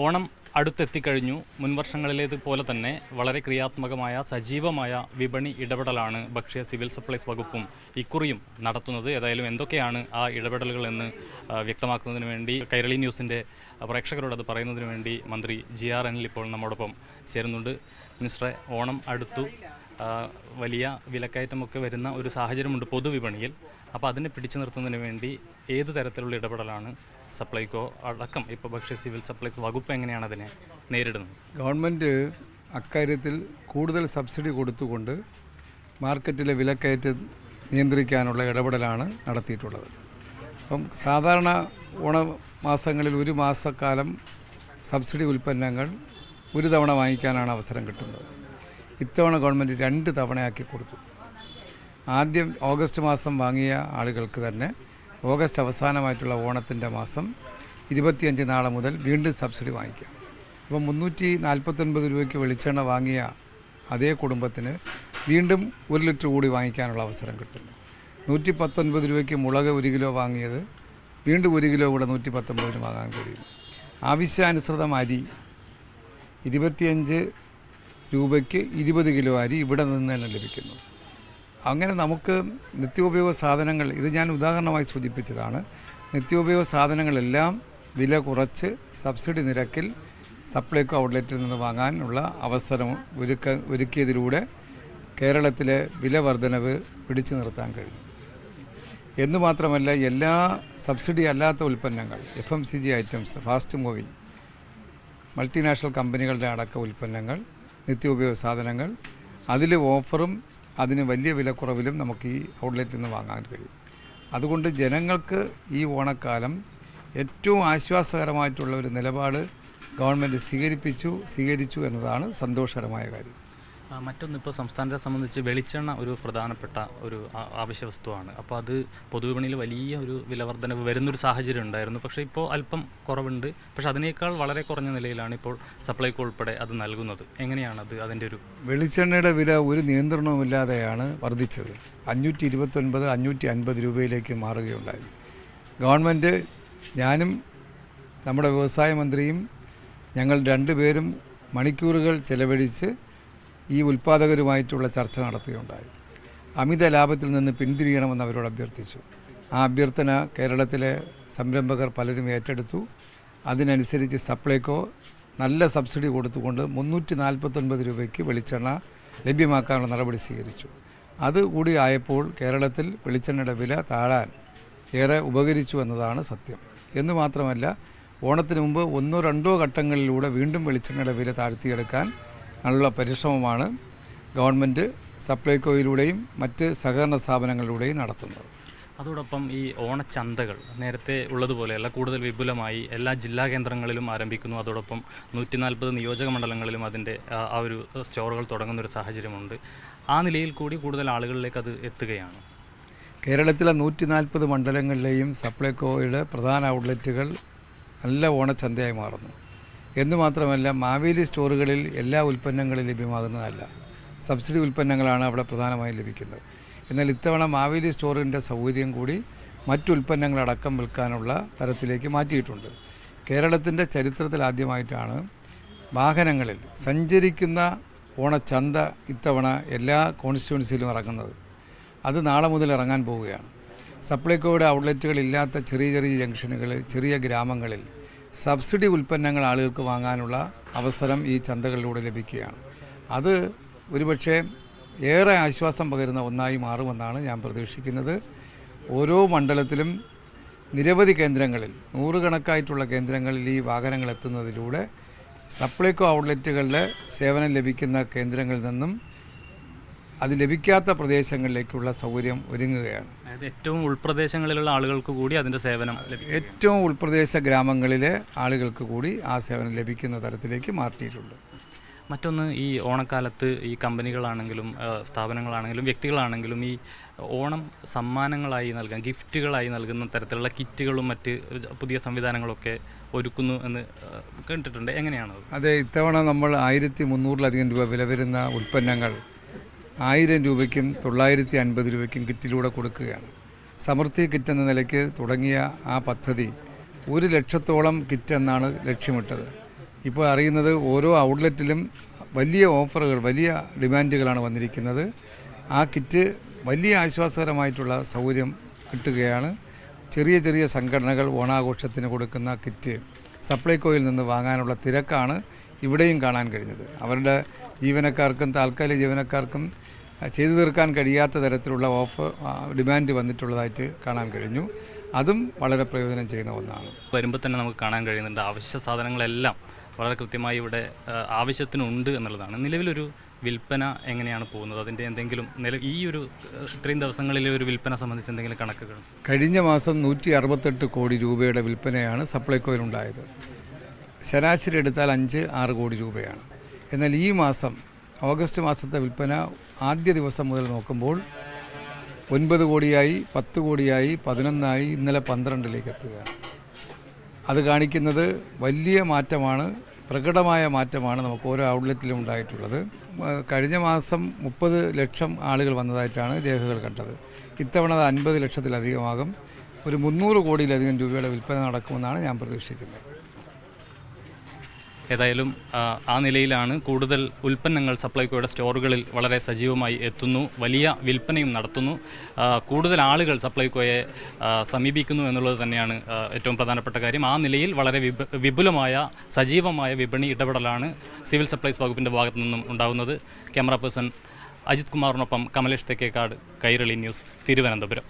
ഓണം അടുത്തെത്തിക്കഴിഞ്ഞു. മുൻവർഷങ്ങളിലേതുപോലെ തന്നെ വളരെ ക്രിയാത്മകമായ സജീവമായ വിപണി ഇടപെടലാണ് ഭക്ഷ്യ സിവിൽ സപ്ലൈസ് വകുപ്പും ഇക്കുറിയും നടത്തുന്നത്. ഏതായാലും എന്തൊക്കെയാണ് ആ ഇടപെടലുകൾ എന്ന് വ്യക്തമാക്കുന്നതിന് വേണ്ടി കൈരളി ന്യൂസിൻ്റെ പ്രേക്ഷകരോട് അത് പറയുന്നതിന് വേണ്ടി മന്ത്രി GR അനിൽ ഇപ്പോൾ നമ്മോടൊപ്പം ചേരുന്നുണ്ട്. മിനിസ്റ്ററെ, ഓണം അടുത്തു, വലിയ വിലക്കയറ്റമൊക്കെ വരുന്ന ഒരു സാഹചര്യമുണ്ട് പൊതുവിപണിയിൽ. അപ്പോൾ അതിനെ പിടിച്ചു നിർത്തുന്നതിന് വേണ്ടി ഏത് തരത്തിലുള്ള ഇടപെടലാണ് സപ്ലൈകോ അടക്കം ഇപ്പോൾ ഭക്ഷ്യ സിവിൽ സപ്ലൈസ് വകുപ്പ് എങ്ങനെയാണ് അതിനെ നേരിടുന്നത്? ഗവൺമെൻറ് അക്കാര്യത്തിൽ കൂടുതൽ സബ്സിഡി കൊടുത്തുകൊണ്ട് മാർക്കറ്റിലെ വിലക്കയറ്റം നിയന്ത്രിക്കാനുള്ള ഇടപെടലാണ് നടത്തിയിട്ടുള്ളത്. അപ്പം സാധാരണ ഓണമാസങ്ങളിൽ ഒരു മാസക്കാലം സബ്സിഡി ഉൽപ്പന്നങ്ങൾ ഒരു തവണ വാങ്ങിക്കാനാണ് അവസരം കിട്ടുന്നത്. ഇത്തവണ ഗവൺമെൻറ് 2 തവണയാക്കി കൊടുത്തു. ആദ്യം ഓഗസ്റ്റ് മാസം വാങ്ങിയ ആളുകൾക്ക് തന്നെ ഓഗസ്റ്റ് അവസാനമായിട്ടുള്ള ഓണത്തിൻ്റെ മാസം 25 നാളെ മുതൽ വീണ്ടും സബ്സിഡി വാങ്ങിക്കാം. അപ്പോൾ 349 രൂപയ്ക്ക് വെളിച്ചെണ്ണ വാങ്ങിയ അതേ കുടുംബത്തിന് വീണ്ടും 1 ലിറ്റർ കൂടി വാങ്ങിക്കാനുള്ള അവസരം കിട്ടുന്നു. 119 രൂപയ്ക്ക് മുളക് 1 കിലോ വാങ്ങിയത് വീണ്ടും 1 കിലോ കൂടെ 119 വാങ്ങാൻ കഴിയുന്നു. ആവശ്യാനുസൃതം അരി 25 രൂപയ്ക്ക് 20 കിലോ അരി ഇവിടെ നിന്ന് തന്നെ ലഭിക്കുന്നു. അങ്ങനെ നമുക്ക് നിത്യോപയോഗ സാധനങ്ങൾ, ഇത് ഞാൻ ഉദാഹരണമായി സൂചിപ്പിച്ചതാണ്, നിത്യോപയോഗ സാധനങ്ങളെല്ലാം വില കുറച്ച് സബ്സിഡി നിരക്കിൽ സപ്ലൈകോ ഔട്ട്ലെറ്റിൽ നിന്ന് വാങ്ങാനുള്ള അവസരം ഒരുക്കിയതിലൂടെ കേരളത്തിലെ വില വർധനവ് പിടിച്ചു നിർത്താൻ കഴിഞ്ഞു. എന്നുമാത്രമല്ല, എല്ലാ സബ്സിഡി അല്ലാത്ത ഉൽപ്പന്നങ്ങൾ, FMCG items, fast moving, multinational കമ്പനികളുടെ അടക്ക ഉൽപ്പന്നങ്ങൾ, നിത്യോപയോഗ സാധനങ്ങൾ, അതിൽ ഓഫറും അതിന് വലിയ വിലക്കുറവിലും നമുക്ക് ഈ ഔട്ട്ലെറ്റിൽ നിന്ന് വാങ്ങാൻ കഴിയും. അതുകൊണ്ട് ജനങ്ങൾക്ക് ഈ ഓണക്കാലം ഏറ്റവും ആശ്വാസകരമായിട്ടുള്ള ഒരു നിലപാട് ഗവൺമെൻറ് സ്വീകരിച്ചു എന്നതാണ് സന്തോഷകരമായ കാര്യം. മറ്റൊന്ന്, ഇപ്പോൾ സംസ്ഥാനത്തെ സംബന്ധിച്ച് വെളിച്ചെണ്ണ ഒരു പ്രധാനപ്പെട്ട ഒരു ആവശ്യ വസ്തുവാണ്. അപ്പോൾ അത് പൊതുവിപണിയിൽ വലിയ ഒരു വിലവർധനവ് വരുന്നൊരു സാഹചര്യം ഉണ്ടായിരുന്നു. പക്ഷേ ഇപ്പോൾ അല്പം കുറവുണ്ട്. പക്ഷേ അതിനേക്കാൾ വളരെ കുറഞ്ഞ നിലയിലാണ് ഇപ്പോൾ സപ്ലൈകോ ഉൾപ്പെടെ അത് നൽകുന്നത്. എങ്ങനെയാണ് അതിൻ്റെ ഒരു വെളിച്ചെണ്ണയുടെ വില ഒരു നിയന്ത്രണവുമില്ലാതെയാണ് വർദ്ധിച്ചത്. 529, 550 രൂപയിലേക്ക് മാറുകയുണ്ടായി. ഗവൺമെൻറ്, ഞാനും നമ്മുടെ വ്യവസായ മന്ത്രിയും ഞങ്ങൾ 2 പേരും മണിക്കൂറുകൾ ചെലവഴിച്ച് ഈ ഉൽപ്പാദകരുമായിട്ടുള്ള ചർച്ച നടത്തുകയുണ്ടായി. അമിത ലാഭത്തിൽ നിന്ന് പിന്തിരിയണമെന്ന് അവരോട് അഭ്യർത്ഥിച്ചു. ആ അഭ്യർത്ഥന കേരളത്തിലെ സംരംഭകർ പലരും ഏറ്റെടുത്തു. അതിനനുസരിച്ച് സപ്ലൈകോ നല്ല സബ്സിഡി കൊടുത്തുകൊണ്ട് 349 രൂപയ്ക്ക് വെളിച്ചെണ്ണ ലഭ്യമാക്കാനുള്ള നടപടി സ്വീകരിച്ചു. അതുകൂടി ആയപ്പോൾ കേരളത്തിൽ വെളിച്ചെണ്ണയുടെ വില താഴാൻ ഏറെ ഉപകരിച്ചു എന്നതാണ് സത്യം. എന്ന് മാത്രമല്ല, ഓണത്തിന് മുമ്പ് 1-2 ഘട്ടങ്ങളിലൂടെ വീണ്ടും വെളിച്ചെണ്ണയുടെ വില താഴ്ത്തിയെടുക്കാൻ നല്ല പരിശ്രമമാണ് ഗവൺമെൻറ് സപ്ലൈകോയിലൂടെയും മറ്റ് സഹകരണ സ്ഥാപനങ്ങളിലൂടെയും നടത്തുന്നത്. അതോടൊപ്പം ഈ ഓണച്ചന്തകൾ നേരത്തെ ഉള്ളതുപോലെയല്ല, കൂടുതൽ വിപുലമായി എല്ലാ ജില്ലാ കേന്ദ്രങ്ങളിലും ആരംഭിക്കുന്നു. അതോടൊപ്പം 140 നിയോജക മണ്ഡലങ്ങളിലും അതിൻ്റെ ആ ഒരു സ്റ്റോറുകൾ തുടങ്ങുന്നൊരു സാഹചര്യമുണ്ട്. ആ നിലയിൽ കൂടി കൂടുതൽ ആളുകളിലേക്ക് അത് എത്തുകയാണ്. കേരളത്തിലെ 140 മണ്ഡലങ്ങളിലെയും സപ്ലൈകോയുടെ പ്രധാന ഔട്ട്ലെറ്റുകൾ നല്ല ഓണച്ചന്തയായി മാറുന്നു. എന്നുമാത്രമല്ല, മാവേലി സ്റ്റോറുകളിൽ എല്ലാ ഉൽപ്പന്നങ്ങളും ലഭ്യമാകുന്നതല്ല. സബ്സിഡി ഉൽപ്പന്നങ്ങളാണ് അവിടെ പ്രധാനമായും ലഭിക്കുന്നത്. എന്നാൽ ഇത്തവണ മാവേലി സ്റ്റോറിൻ്റെ സൗകര്യം കൂടി മറ്റുൽപ്പന്നങ്ങളടക്കം വിൽക്കാനുള്ള തരത്തിലേക്ക് മാറ്റിയിട്ടുണ്ട്. കേരളത്തിൻ്റെ ചരിത്രത്തിൽ ആദ്യമായിട്ടാണ് വാഹനങ്ങളിൽ സഞ്ചരിക്കുന്ന ഓണച്ചന്ത ഇത്തവണ എല്ലാ കോൺസ്റ്റിറ്റ്യുവൻസിയിലും ഇറങ്ങുന്നത്. അത് നാളെ മുതൽ ഇറങ്ങാൻ പോവുകയാണ്. സപ്ലൈകോയുടെ ഔട്ട്ലെറ്റുകളില്ലാത്ത ചെറിയ ചെറിയ ജംഗ്ഷനുകളിൽ, ചെറിയ ഗ്രാമങ്ങളിൽ സബ്സിഡി ഉൽപ്പന്നങ്ങൾ ആളുകൾക്ക് വാങ്ങാനുള്ള അവസരം ഈ ചന്തകളിലൂടെ ലഭിക്കുകയാണ്. അത് ഒരുപക്ഷെ ഏറെ ആശ്വാസം പകരുന്ന ഒന്നായി മാറുമെന്നാണ് ഞാൻ പ്രതീക്ഷിക്കുന്നത്. ഓരോ മണ്ഡലത്തിലും നിരവധി കേന്ദ്രങ്ങളിൽ, 100 കണക്കായിട്ടുള്ള കേന്ദ്രങ്ങളിൽ ഈ വാഹനങ്ങൾ എത്തുന്നതിലൂടെ സപ്ലൈകോ ഔട്ട്ലെറ്റുകളുടെ സേവനം ലഭിക്കുന്ന കേന്ദ്രങ്ങളിൽ നിന്നും അത് ലഭിക്കാത്ത പ്രദേശങ്ങളിലേക്കുള്ള സൗകര്യം ഒരുങ്ങുകയാണ്. ഏറ്റവും ഉൾപ്രദേശങ്ങളിലുള്ള ആളുകൾക്ക് കൂടി അതിൻ്റെ സേവനം ഏറ്റവും ഉൾപ്രദേശ ഗ്രാമങ്ങളിലെ ആളുകൾക്ക് കൂടി ആ സേവനം ലഭിക്കുന്ന തരത്തിലേക്ക് മാറ്റിയിട്ടുണ്ട്. മറ്റൊന്ന്, ഈ ഓണക്കാലത്ത് ഈ കമ്പനികളാണെങ്കിലും സ്ഥാപനങ്ങളാണെങ്കിലും വ്യക്തികളാണെങ്കിലും ഈ ഓണം സമ്മാനങ്ങളായി നൽകാൻ, ഗിഫ്റ്റുകളായി നൽകുന്ന തരത്തിലുള്ള കിറ്റുകളും മറ്റ് പുതിയ സംവിധാനങ്ങളൊക്കെ ഒരുക്കുന്നു എന്ന് കണ്ടിട്ടുണ്ട്. എങ്ങനെയാണത്? അതെ, ഇത്തവണ നമ്മൾ 1300-ലധികം രൂപ വില വരുന്ന ഉൽപ്പന്നങ്ങൾ 1000 രൂപയ്ക്കും 950 രൂപയ്ക്കും കിറ്റിലൂടെ കൊടുക്കുകയാണ്. സമൃദ്ധി കിറ്റ് എന്ന നിലയ്ക്ക് തുടങ്ങിയ ആ പദ്ധതി 1 ലക്ഷത്തോളം കിറ്റ് എന്നാണ് ലക്ഷ്യമിട്ടത്. ഇപ്പോൾ അറിയുന്നത് ഓരോ ഔട്ട്ലെറ്റിലും വലിയ ഓഫറുകൾ, വലിയ ഡിമാൻഡുകളാണ് വന്നിരിക്കുന്നത്. ആ കിറ്റ് വലിയ ആശ്വാസകരമായിട്ടുള്ള സൗകര്യം കിട്ടുകയാണ്. ചെറിയ ചെറിയ സംഘടനകൾ ഓണാഘോഷത്തിന് കൊടുക്കുന്ന കിറ്റ് സപ്ലൈകോയിൽ നിന്ന് വാങ്ങാനുള്ള തിരക്കാണ് ഇവിടെയും കാണാൻ കഴിഞ്ഞത്. അവരുടെ ജീവനക്കാർക്കും താൽക്കാലിക ജീവനക്കാർക്കും ചെയ്തു തീർക്കാൻ കഴിയാത്ത തരത്തിലുള്ള ഡിമാൻഡ് വന്നിട്ടുള്ളതായിട്ട് കാണാൻ കഴിഞ്ഞു. അതും വളരെ പ്രയോജനം ചെയ്യുന്ന ഒന്നാണ്. വരുമ്പോൾ തന്നെ നമുക്ക് കാണാൻ കഴിയുന്നുണ്ട് അവശ്യ സാധനങ്ങളെല്ലാം വളരെ കൃത്യമായി ഇവിടെ ആവശ്യത്തിനുണ്ട് എന്നുള്ളതാണ്. നിലവിലൊരു വിൽപ്പന എങ്ങനെയാണ് പോകുന്നത്? അതിൻ്റെ എന്തെങ്കിലും ഈ ഒരു ഇത്രയും ദിവസങ്ങളിലെ ഒരു വിൽപ്പന സംബന്ധിച്ച് എന്തെങ്കിലും കണക്കുകൾ? കഴിഞ്ഞ മാസം 168 കോടി രൂപയുടെ വിൽപ്പനയാണ് സപ്ലൈകോയിലുണ്ടായത്. ശരാശരി എടുത്താൽ 5-6 കോടി രൂപയാണ്. എന്നാൽ ഈ മാസം ഓഗസ്റ്റ് മാസത്തെ വിൽപ്പന ആദ്യ ദിവസം മുതൽ നോക്കുമ്പോൾ 9 കോടിയായി, 10 കോടിയായി, 11ആയി, ഇന്നലെ 12ലേക്ക് എത്തുകയാണ്. അത് കാണിക്കുന്നത് വലിയ മാറ്റമാണ്, പ്രകടമായ മാറ്റമാണ് നമുക്ക് ഓരോ ഔട്ട്ലെറ്റിലും ഉണ്ടായിട്ടുള്ളത്. കഴിഞ്ഞ മാസം 30 ലക്ഷം ആളുകൾ വന്നതായിട്ടാണ് രേഖകൾ കണ്ടത്. ഇത്തവണ 50 ലക്ഷത്തിലധികമാകും. ഒരു 300 കോടിയിലധികം രൂപയുടെ വിൽപ്പന നടക്കുമെന്നാണ് ഞാൻ പ്രതീക്ഷിക്കുന്നത്. ഏതായാലും ആ നിലയിലാണ് കൂടുതൽ ഉൽപ്പന്നങ്ങൾ സപ്ലൈകോയുടെ സ്റ്റോറുകളിൽ വളരെ സജീവമായി എത്തുന്നു, വലിയ വിൽപ്പനയും നടത്തുന്നു. കൂടുതൽ ആളുകൾ സപ്ലൈകോയെ സമീപിക്കുന്നു എന്നുള്ളത് തന്നെയാണ് ഏറ്റവും പ്രധാനപ്പെട്ട കാര്യം. ആ നിലയിൽ വളരെ വിപുലമായ സജീവമായ വിപണി ഇടപെടലാണ് സിവിൽ സപ്ലൈസ് വകുപ്പിൻ്റെ ഭാഗത്തു നിന്നും ഉണ്ടാകുന്നത്. ക്യാമറ പേഴ്സൺ അജിത് കുമാറിനൊപ്പം കമലേഷ് തെക്കേക്കാട്, കൈരളി ന്യൂസ്, തിരുവനന്തപുരം.